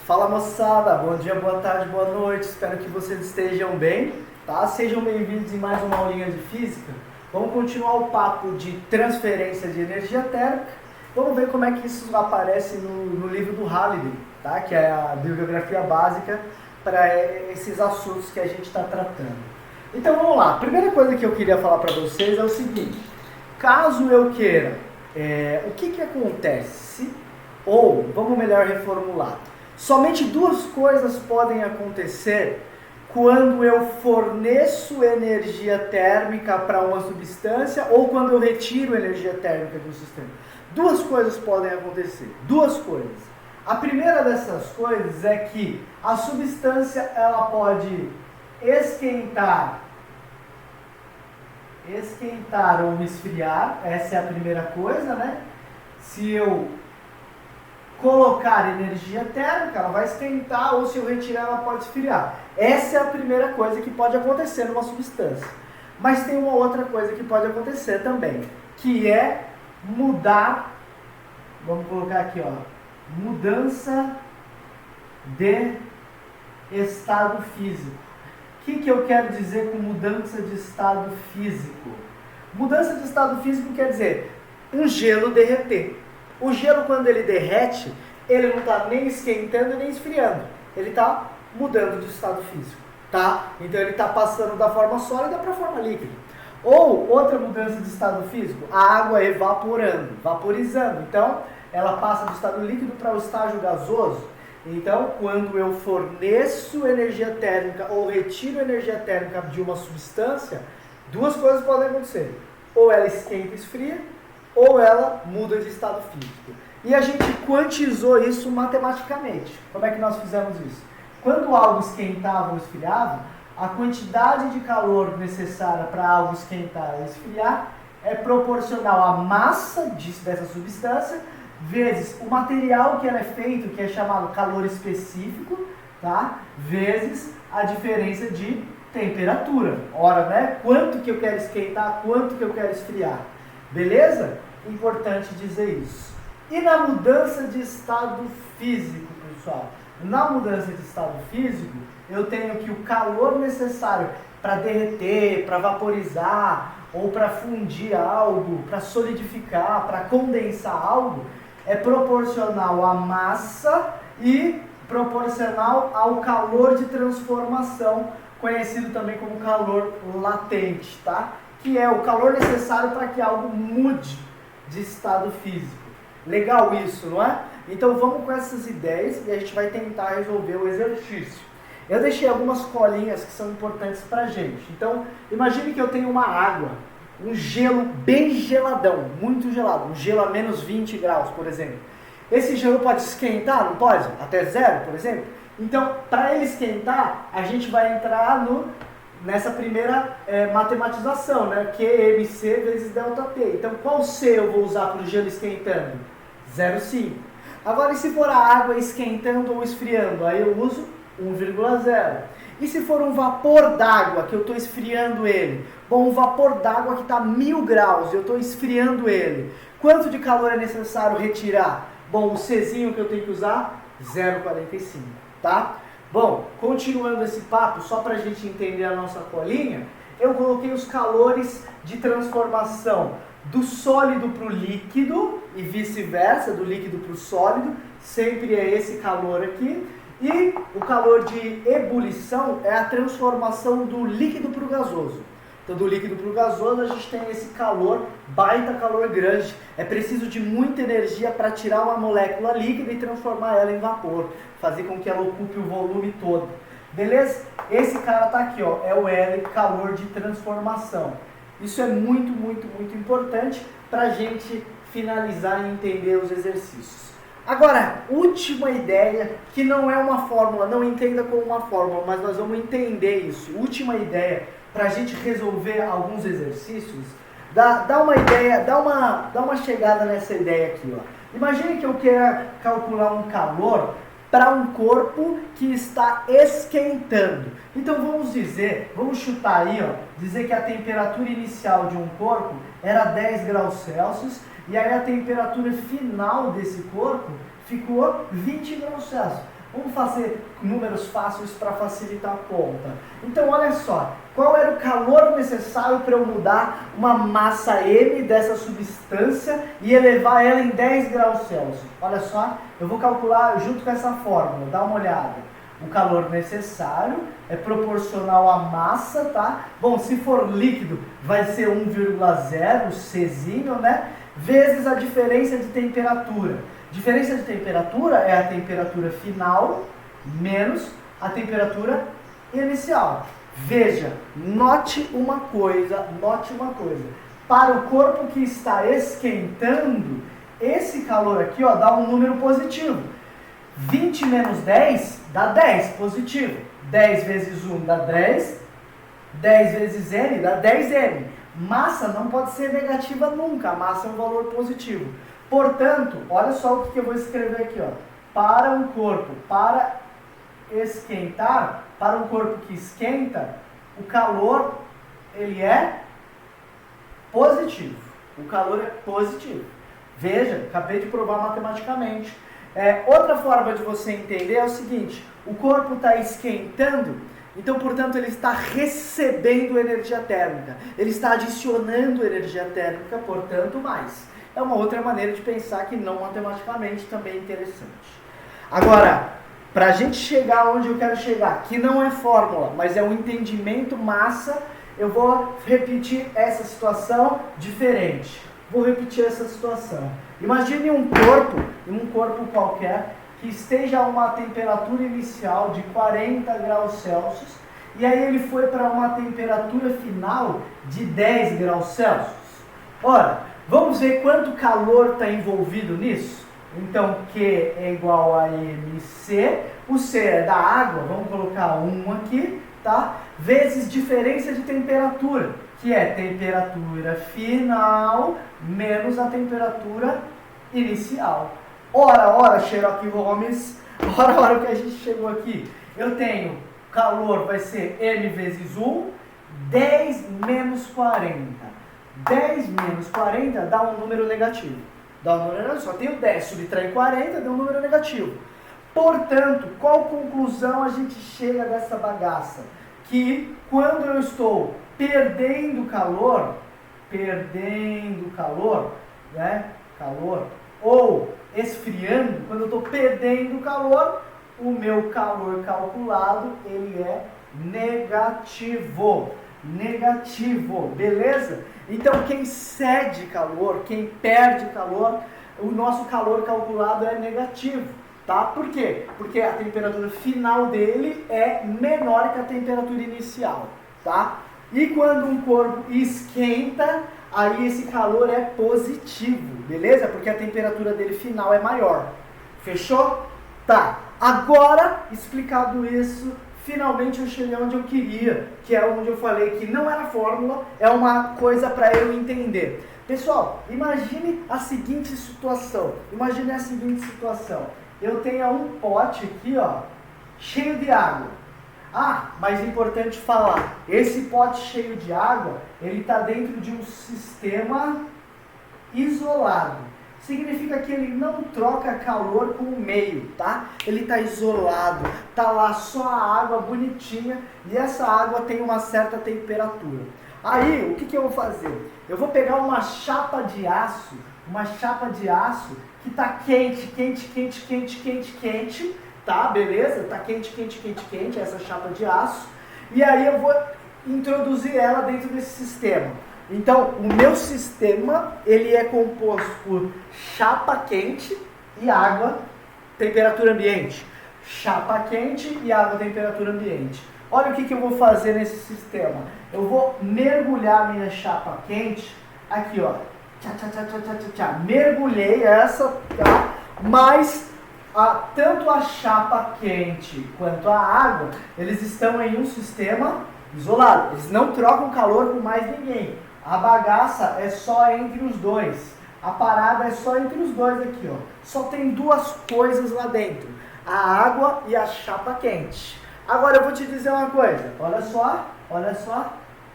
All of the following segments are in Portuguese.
Fala moçada, bom dia, boa tarde, boa noite, espero que vocês estejam bem, tá? Sejam bem-vindos em mais uma aulinha de física. Vamos continuar o papo de transferência de energia térmica. Vamos ver como é que isso aparece no livro do Halliday, tá? Que é a bibliografia básica para esses assuntos que a gente está tratando. Então vamos lá, a primeira coisa que eu queria falar para vocês é o seguinte: caso eu queira, o que acontece? Ou, vamos melhor reformular, somente duas coisas podem acontecer quando eu forneço energia térmica para uma substância ou quando eu retiro energia térmica de um sistema. Duas coisas podem acontecer, duas coisas. A primeira dessas coisas é que a substância ela pode esquentar ou esfriar, essa é a primeira coisa, né? Se eu colocar energia térmica, ela vai esquentar, ou se eu retirar, ela pode esfriar. Essa é a primeira coisa que pode acontecer numa substância. Mas tem uma outra coisa que pode acontecer também, que é mudar, vamos colocar aqui, ó, mudança de estado físico. O que eu quero dizer com mudança de estado físico? Mudança de estado físico quer dizer um gelo derreter. O gelo, quando ele derrete, ele não está nem esquentando nem esfriando. Ele está mudando de estado físico, tá? Então ele está passando da forma sólida para a forma líquida. Ou outra mudança de estado físico, a água evaporando, vaporizando. Então ela passa do estado líquido para o estágio gasoso. Então, quando eu forneço energia térmica ou retiro energia térmica de uma substância, duas coisas podem acontecer. Ou ela esquenta e esfria, ou ela muda de estado físico. E a gente quantizou isso matematicamente. Como é que nós fizemos isso? Quando algo esquentava ou esfriava, a quantidade de calor necessária para algo esquentar ou esfriar é proporcional à massa dessa substância vezes o material que ela é feito, que é chamado calor específico, tá? Vezes a diferença de temperatura. Ora, né? Quanto que eu quero esquentar, quanto que eu quero esfriar. Beleza? Importante dizer isso. E na mudança de estado físico, pessoal? Na mudança de estado físico, eu tenho que o calor necessário para derreter, para vaporizar, ou para fundir algo, para solidificar, para condensar algo, é proporcional à massa e proporcional ao calor de transformação, conhecido também como calor latente, tá? Que é o calor necessário para que algo mude de estado físico. Legal isso, não é? Então vamos com essas ideias e a gente vai tentar resolver o exercício. Eu deixei algumas colinhas que são importantes para a gente. Então, imagine que eu tenho uma água, um gelo bem geladão, muito gelado, um gelo a menos 20 graus, por exemplo. Esse gelo pode esquentar, não pode? Até zero, por exemplo? Então, para ele esquentar, a gente vai entrar nessa primeira matematização, né? QMC vezes ΔT. Então, qual C eu vou usar para o gelo esquentando? 0,5. Agora, e se for a água esquentando ou esfriando? Aí eu uso 1,0. E se for um vapor d'água, que eu estou esfriando ele? Bom, um vapor d'água que está a 1000 graus, eu estou esfriando ele. Quanto de calor é necessário retirar? Bom, o Czinho que eu tenho que usar? 0,45, tá? Bom, continuando esse papo, só para a gente entender a nossa colinha, eu coloquei os calores de transformação do sólido para o líquido e vice-versa, do líquido para o sólido, sempre é esse calor aqui. E o calor de ebulição é a transformação do líquido para o gasoso. Então, do líquido para o gasoso, a gente tem esse calor, baita calor grande. É preciso de muita energia para tirar uma molécula líquida e transformar ela em vapor, fazer com que ela ocupe o volume todo. Beleza? Esse cara está aqui, ó, é o L, calor de transformação. Isso é muito, muito, muito importante para a gente finalizar e entender os exercícios. Agora, última ideia, que não é uma fórmula, não entenda como uma fórmula, mas nós vamos entender isso. Última ideia, para a gente resolver alguns exercícios, dá uma ideia, dá uma chegada nessa ideia aqui, ó. Imagine que eu queira calcular um calor para um corpo que está esquentando. Então vamos chutar aí, ó, dizer que a temperatura inicial de um corpo era 10 graus Celsius, e aí a temperatura final desse corpo ficou 20 graus Celsius. Vamos fazer números fáceis para facilitar a conta. Então, olha só, qual era o calor necessário para eu mudar uma massa M dessa substância e elevar ela em 10 graus Celsius? Olha só, eu vou calcular junto com essa fórmula, dá uma olhada. O calor necessário é proporcional à massa, tá? Bom, se for líquido, vai ser 1,0, Czinho, né? Vezes a diferença de temperatura. Diferença de temperatura é a temperatura final menos a temperatura inicial. Veja, note uma coisa. Para o corpo que está esquentando, esse calor aqui, ó, dá um número positivo. 20 menos 10 dá 10, positivo. 10 vezes 1 dá 10. 10 vezes N dá 10N. Massa não pode ser negativa nunca, a massa é um valor positivo. Portanto, olha só o que eu vou escrever aqui, ó. Para um corpo, para esquentar, para um corpo que esquenta, o calor, ele é positivo. O calor é positivo. Veja, acabei de provar matematicamente. Outra forma de você entender é o seguinte, o corpo está esquentando, então, portanto, ele está recebendo energia térmica. Ele está adicionando energia térmica, portanto, mais. É uma outra maneira de pensar que não matematicamente também é interessante. Agora, para a gente chegar onde eu quero chegar, que não é fórmula, mas é um entendimento massa, eu vou repetir essa situação diferente. Vou repetir essa situação. Imagine um corpo qualquer, que esteja a uma temperatura inicial de 40 graus Celsius, e aí ele foi para uma temperatura final de 10 graus Celsius. Ora, vamos ver quanto calor está envolvido nisso? Então, Q é igual a MC, o C é da água, vamos colocar 1 aqui, tá? Vezes diferença de temperatura, que é temperatura final menos a temperatura inicial. Ora, Sherlock Holmes, ora que a gente chegou aqui. Eu tenho calor, vai ser M vezes 1, 10 menos 40. 10 menos 40 dá um número negativo. Só tenho 10, subtrai 40, dá um número negativo. Portanto, qual conclusão a gente chega dessa bagaça? Que quando eu estou perdendo calor, né? Ou esfriando, quando eu estou perdendo calor, o meu calor calculado, ele é negativo, beleza? Então quem cede calor, quem perde calor, o nosso calor calculado é negativo, tá? Por quê? Porque a temperatura final dele é menor que a temperatura inicial, tá? E quando um corpo esquenta, aí esse calor é positivo, beleza? Porque a temperatura dele final é maior. Fechou? Tá. Agora, explicado isso, finalmente eu cheguei onde eu queria, que é onde eu falei que não era fórmula, é uma coisa para eu entender. Pessoal, imagine a seguinte situação. Eu tenho um pote aqui, ó, cheio de água. Ah, mas é importante falar, esse pote cheio de água, ele está dentro de um sistema isolado. Significa que ele não troca calor com o meio, tá? Ele está isolado, tá lá só a água bonitinha e essa água tem uma certa temperatura. Aí, o que eu vou fazer? Eu vou pegar uma chapa de aço que está quente, tá, beleza? Tá quente, essa chapa de aço. E aí eu vou introduzir ela dentro desse sistema. Então, o meu sistema, ele é composto por chapa quente e água, temperatura ambiente. Chapa quente e água, temperatura ambiente. Olha o que eu vou fazer nesse sistema. Eu vou mergulhar minha chapa quente, aqui ó, mergulhei essa, tá? Mas tanto a chapa quente quanto a água, eles estão em um sistema isolado. Eles não trocam calor com mais ninguém. A bagaça é só entre os dois. A parada é só entre os dois aqui, ó. Só tem duas coisas lá dentro. A água e a chapa quente. Agora eu vou te dizer uma coisa. Olha só.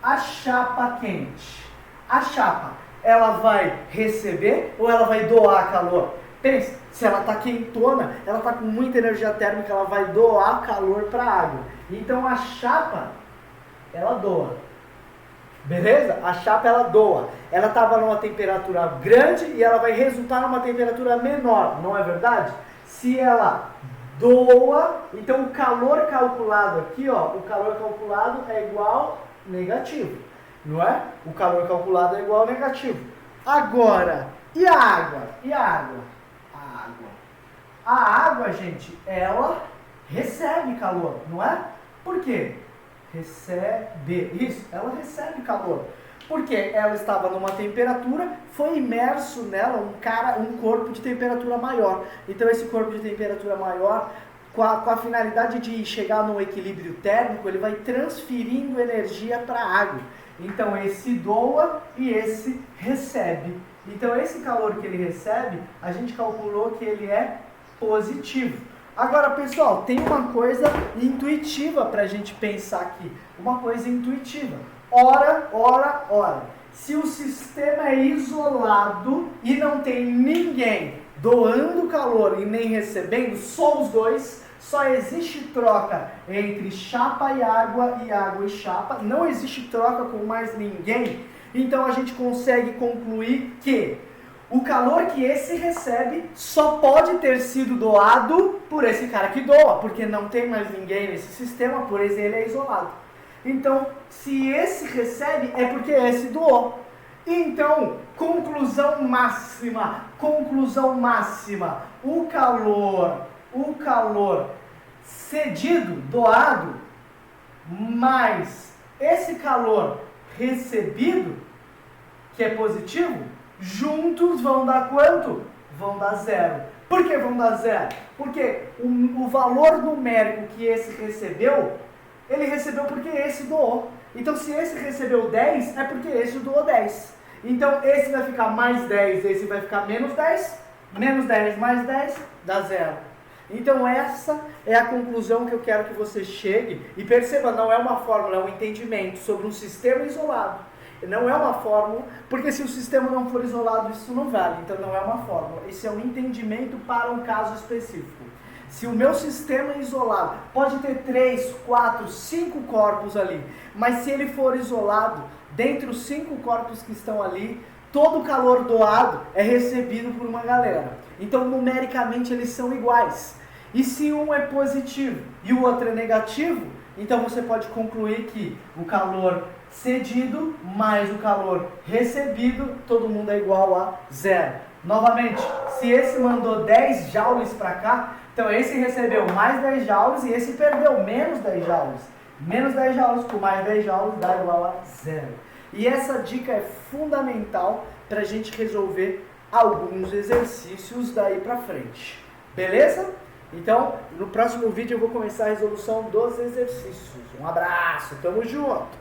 A chapa quente. A chapa, ela vai receber ou ela vai doar calor? Pensa. Se ela está quentona, ela está com muita energia térmica, ela vai doar calor para a água. Então a chapa, ela doa. Beleza? A chapa ela doa. Ela estava numa temperatura grande e ela vai resultar numa temperatura menor, não é verdade? Se ela doa, então o calor calculado aqui, ó, o calor calculado é igual negativo, não é? O calor calculado é igual negativo. Agora, e a água? E a água? A água. A água, gente, ela recebe calor, não é? Por quê? Recebe. Isso, ela recebe calor. Porque ela estava numa temperatura, foi imerso nela um corpo de temperatura maior. Então esse corpo de temperatura maior, com a finalidade de chegar num equilíbrio térmico, ele vai transferindo energia para a água. Então esse doa e esse recebe. Então esse calor que ele recebe, a gente calculou que ele é positivo. Agora, pessoal, tem uma coisa intuitiva para a gente pensar aqui. Uma coisa intuitiva. Ora, ora, ora. Se o sistema é isolado e não tem ninguém doando calor e nem recebendo, só os dois, só existe troca entre chapa e água e chapa, não existe troca com mais ninguém, então a gente consegue concluir que o calor que esse recebe só pode ter sido doado por esse cara que doa, porque não tem mais ninguém nesse sistema, por isso ele é isolado. Então, se esse recebe, é porque esse doou. Então, conclusão máxima, o calor cedido, doado, mais esse calor recebido, que é positivo, juntos vão dar quanto? Vão dar zero. Por que vão dar zero? Porque o valor numérico que esse recebeu, ele recebeu porque esse doou. Então se esse recebeu 10, é porque esse doou 10. Então esse vai ficar mais 10, esse vai ficar menos 10. Menos 10 mais 10 dá zero. Então essa é a conclusão que eu quero que você chegue. E perceba, não é uma fórmula, é um entendimento sobre um sistema isolado. Não é uma fórmula, porque se o sistema não for isolado, isso não vale. Então não é uma fórmula. Isso é um entendimento para um caso específico. Se o meu sistema é isolado, pode ter 3, 4, 5 corpos ali, mas se ele for isolado, dentre os 5 corpos que estão ali, todo o calor doado é recebido por uma galera. Então numericamente eles são iguais. E se um é positivo e o outro é negativo, então você pode concluir que o calor cedido mais o calor recebido, todo mundo é igual a zero. Novamente, se esse mandou 10 joules para cá, então esse recebeu mais 10 joules e esse perdeu menos 10 joules. Menos 10 joules por mais 10 joules dá igual a zero. E essa dica é fundamental para a gente resolver alguns exercícios daí para frente. Beleza? Então, no próximo vídeo eu vou começar a resolução dos exercícios. Um abraço, tamo junto!